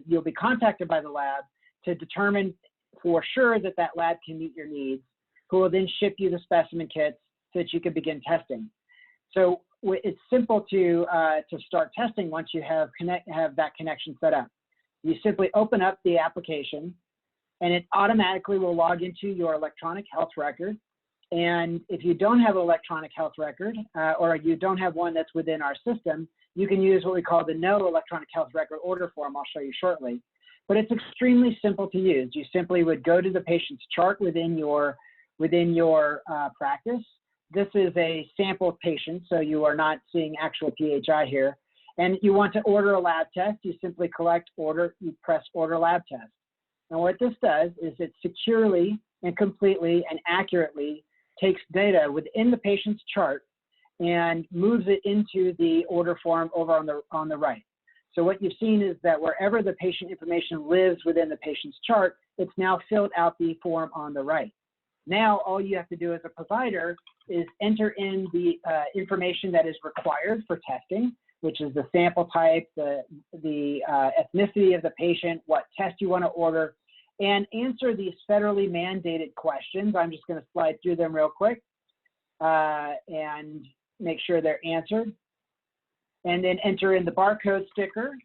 Speaker 1: you'll be contacted by the lab to determine for sure that that lab can meet your needs, who will then ship you the specimen kits so that you can begin testing. So it's simple to start testing once you have that connection set up. You simply open up the application and it automatically will log into your electronic health record. And if you don't have an electronic health record or you don't have one that's within our system, you can use what we call the no electronic health record order form. I'll show you shortly. But it's extremely simple to use. You simply would go to the patient's chart within your practice. This is a sample patient, so you are not seeing actual PHI here. And you want to order a lab test, you simply you press order lab test. And what this does is it securely and completely and accurately takes data within the patient's chart and moves it into the order form over on the right. So what you've seen is that wherever the patient information lives within the patient's chart, it's now filled out the form on the right. Now, all you have to do as a provider is enter in the information that is required for testing, which is the sample type, the ethnicity of the patient, what test you want to order, and answer these federally mandated questions. I'm just going to slide through them real quick and make sure they're answered. And then enter in the barcode sticker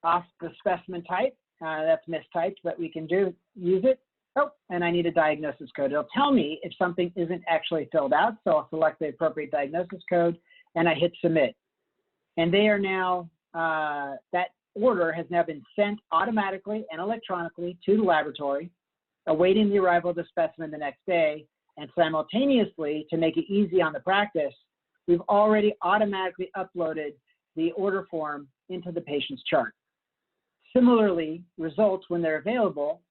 Speaker 1: off the specimen type. That's mistyped, but we can use it. Oh, and I need a diagnosis code. It'll tell me if something isn't actually filled out, so I'll select the appropriate diagnosis code, and I hit submit. And they are now, that order has now been sent automatically and electronically to the laboratory, awaiting the arrival of the specimen the next day, and simultaneously, to make it easy on the practice, we've already automatically uploaded the order form into the patient's chart. Similarly, results, when they're available,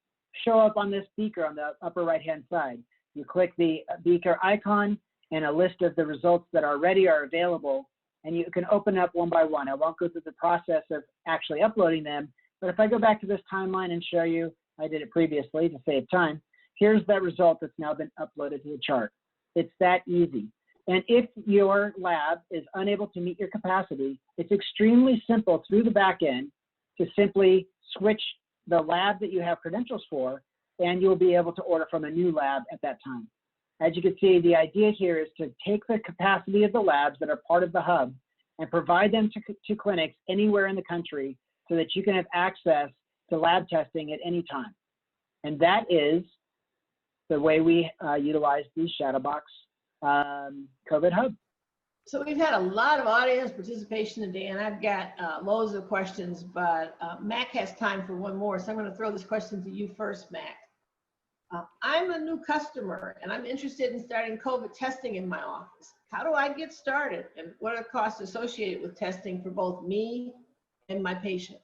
Speaker 1: show up on this beaker on the upper right-hand side. You click the beaker icon and a list of the results that already are available, and you can open up one by one. I won't go through the process of actually uploading them, but if I go back to this timeline and show you, I did it previously to save time, here's that result that's now been uploaded to the chart. It's that easy. And if your lab is unable to meet your capacity, it's extremely simple through the back end to simply switch the lab that you have credentials for, and you'll be able to order from a new lab at that time. As you can see, the idea here is to take the capacity of the labs that are part of the hub and provide them to clinics anywhere in the country so that you can have access to lab testing at any time. And that is the way we utilize the Shadowbox COVID Hub.
Speaker 2: So we've had a lot of audience participation today, and I've got loads of questions, but Mac has time for one more. So I'm going to throw this question to you first, Mac. I'm a new customer, and I'm interested in starting COVID testing in my office. How do I get started, and what are the costs associated with testing for both me and my patient?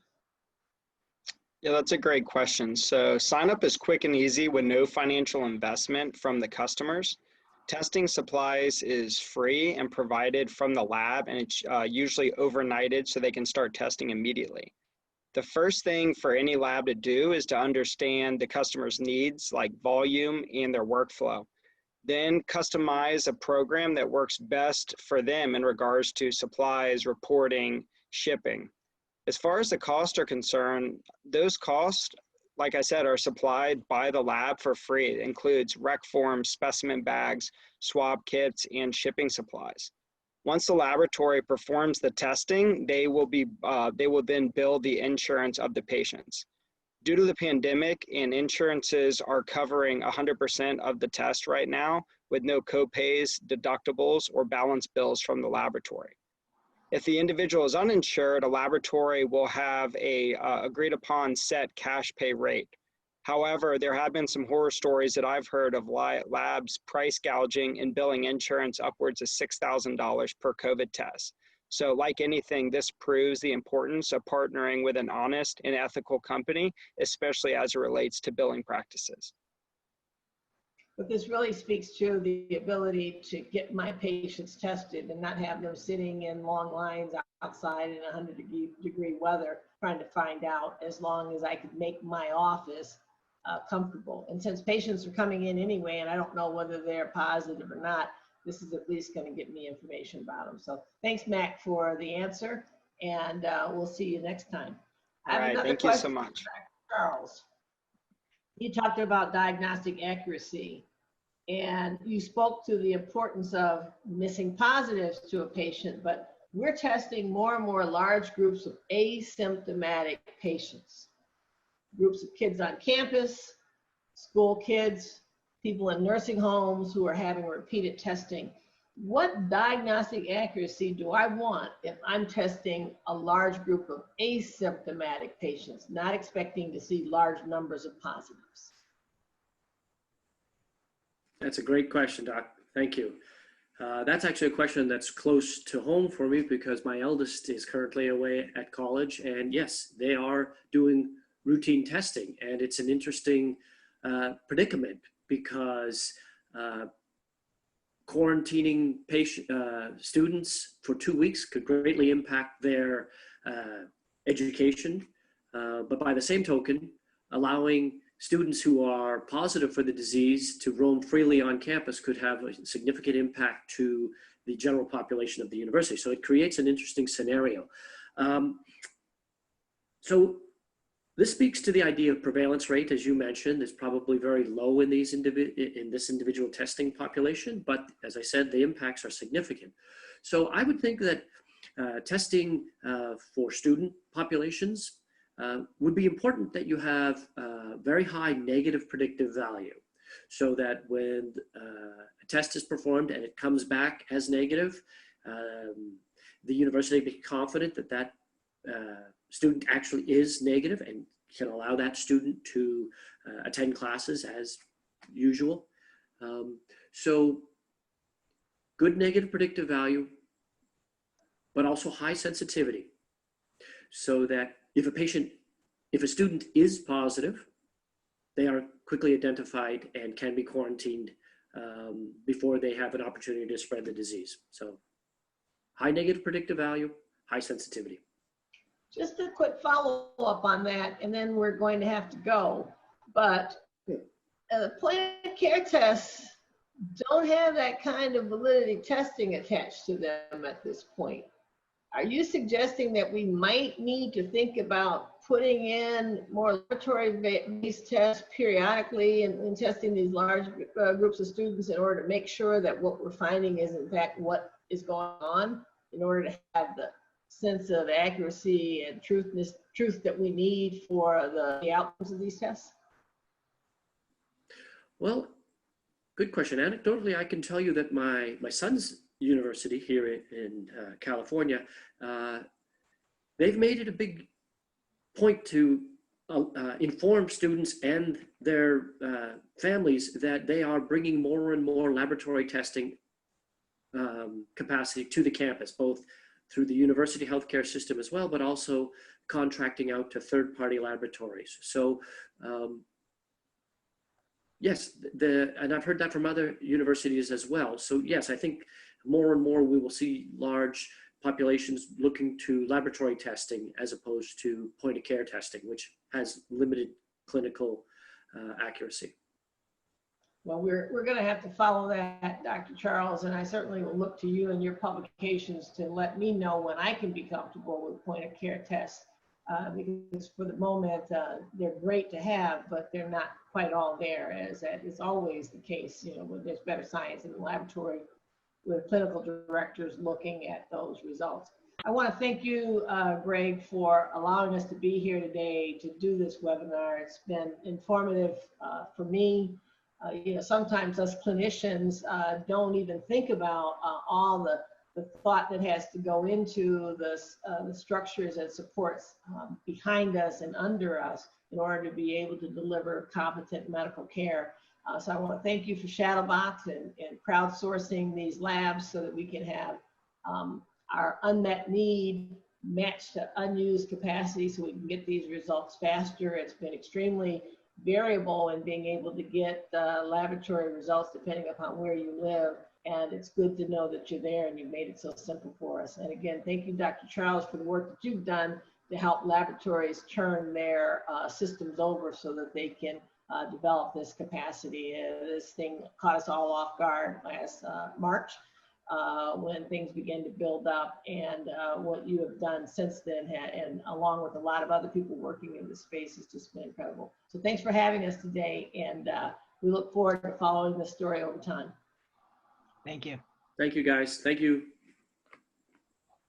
Speaker 4: Yeah, that's a great question. So sign up is quick and easy with no financial investment from the customers. Testing supplies is free and provided from the lab, and it's usually overnighted so they can start testing immediately. The first thing for any lab to do is to understand the customer's needs, like volume and their workflow. Then customize a program that works best for them in regards to supplies, reporting, shipping. As far as the costs are concerned, those costs, like I said, are supplied by the lab for free. It includes rec forms, specimen bags, swab kits, and shipping supplies. Once the laboratory performs the testing, they will then bill the insurance of the patients. Due to the pandemic, and insurances are covering 100% of the test right now with no copays, deductibles, or balance bills from the laboratory. If the individual is uninsured, a laboratory will have a agreed upon set cash pay rate. However, there have been some horror stories that I've heard of labs price gouging and billing insurance upwards of $6,000 per COVID test. So like anything, this proves the importance of partnering with an honest and ethical company, especially as it relates to billing practices.
Speaker 2: But this really speaks to the ability to get my patients tested and not have them sitting in long lines outside in 100-degree weather trying to find out, as long as I could make my office comfortable. And since patients are coming in anyway, and I don't know whether they're positive or not, this is at least going to get me information about them. So thanks, Mac, for the answer, and we'll see you next time.
Speaker 4: All right, thank you so much.
Speaker 2: Charles, you talked about diagnostic accuracy, and you spoke to the importance of missing positives to a patient, but we're testing more and more large groups of asymptomatic patients, groups of kids on campus, school kids, people in nursing homes who are having repeated testing. What diagnostic accuracy do I want if I'm testing a large group of asymptomatic patients, not expecting to see large numbers of positives?
Speaker 3: That's a great question, Doc. Thank you. That's actually a question that's close to home for me because my eldest is currently away at college, and yes, they are doing routine testing, and it's an interesting predicament because quarantining students for 2 weeks could greatly impact their education, but by the same token, allowing students who are positive for the disease to roam freely on campus could have a significant impact to the general population of the university. So it creates an interesting scenario. So this speaks to the idea of prevalence rate, as you mentioned, is probably very low in this individual testing population, but as I said, the impacts are significant. So I would think that testing for student populations would be important that you have very high negative predictive value, so that when a test is performed and it comes back as negative, the university be confident that that student actually is negative and can allow that student to attend classes as usual. So good negative predictive value, but also high sensitivity, so that if a student is positive, they are quickly identified and can be quarantined before they have an opportunity to spread the disease. So high negative predictive value, high sensitivity.
Speaker 2: Just a quick follow-up on that, and then we're going to have to go. But point of care tests don't have that kind of validity testing attached to them at this point. Are you suggesting that we might need to think about putting in more laboratory-based tests periodically and testing these large groups of students in order to make sure that what we're finding is in fact what is going on, in order to have the sense of accuracy and truth that we need for the outcomes of these tests?
Speaker 3: Well, good question. Anecdotally, I can tell you that my son's university here in California, they've made it a big point to inform students and their families that they are bringing more and more laboratory testing capacity to the campus, both through the university healthcare system as well, but also contracting out to third-party laboratories. So yes, and I've heard that from other universities as well. So yes, I think more and more we will see large populations looking to laboratory testing as opposed to point-of-care testing, which has limited clinical accuracy.
Speaker 2: Well, we're going to have to follow that, Dr. Charles, and I certainly will look to you and your publications to let me know when I can be comfortable with point-of-care tests, because for the moment, they're great to have, but they're not quite all there, as that is always the case, you know, when there's better science in the laboratory with clinical directors looking at those results. I want to thank you, Greg, for allowing us to be here today to do this webinar. It's been informative for me. You know, sometimes us clinicians don't even think about all the thought that has to go into the structures and supports behind us and under us in order to be able to deliver competent medical care. So I want to thank you for Shadowbox and crowdsourcing these labs so that we can have our unmet need matched to unused capacity so we can get these results faster. It's been extremely variable in being able to get laboratory results depending upon where you live. And it's good to know that you're there and you've made it so simple for us. And again, thank you, Dr. Charles, for the work that you've done to help laboratories turn their systems over so that they can develop this capacity. This thing caught us all off guard last March when things began to build up, and what you have done since then, and along with a lot of other people working in this space, has just been incredible. So thanks for having us today, and we look forward to following this story over time.
Speaker 1: Thank you.
Speaker 3: Thank you, guys. Thank you.